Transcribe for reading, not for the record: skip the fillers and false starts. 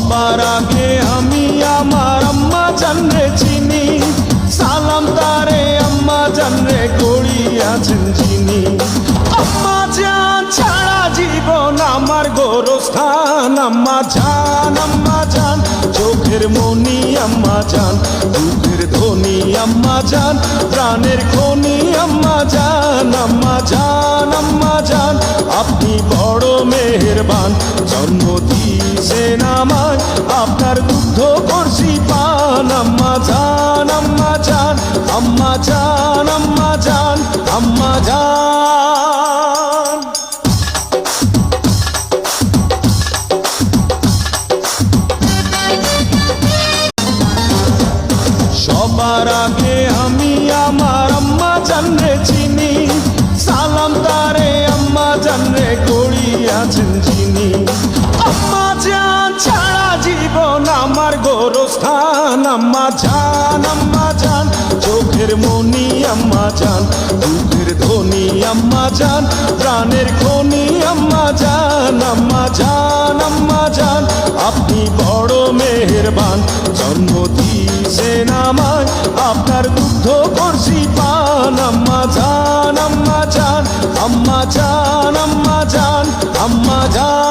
সবার আগে আমি আমার আম্মা জানরে চিনি, সালাম তারে আম্মা জানরে করিয়াছেন যিনি। আম্মা জান ছাড়া জীবন আমার গোরস্থান, আম্মা জান চোখের মনি আম্মা জান, দুধের ধনী আম্মা জান, প্রাণের খনি আম্মা জান। আম্মা জান আপনি বড় মেহেরবান, জন্ম দিয়েছেন আমায়, আপনার দুগ্ধ করছি পান। আম্মা জান আম্মা জান আম্মা জান আম্মা জান আম্মা জান। সবার আগে আমি আমার আম্মা জানরে চিনি, সালাম তারে আম্মা জানরে করিয়াছেন যিনি। আম্মা জান ছাড়া জীবন আমার গোরস্থান, আম্মা জান চোখের মনি আম্মা জান, দুধের ধনী আম্মা জান, প্রাণের খনি আম্মা জান। আম্মা জান আপনি বড় মেহেরবান, জন্ম দিয়েছেন আমায়, আপনার দুগ্ধ করছি পান। আম্মা জান আম্মা জান আম্মা জান আম্মা জান আম্মা জান।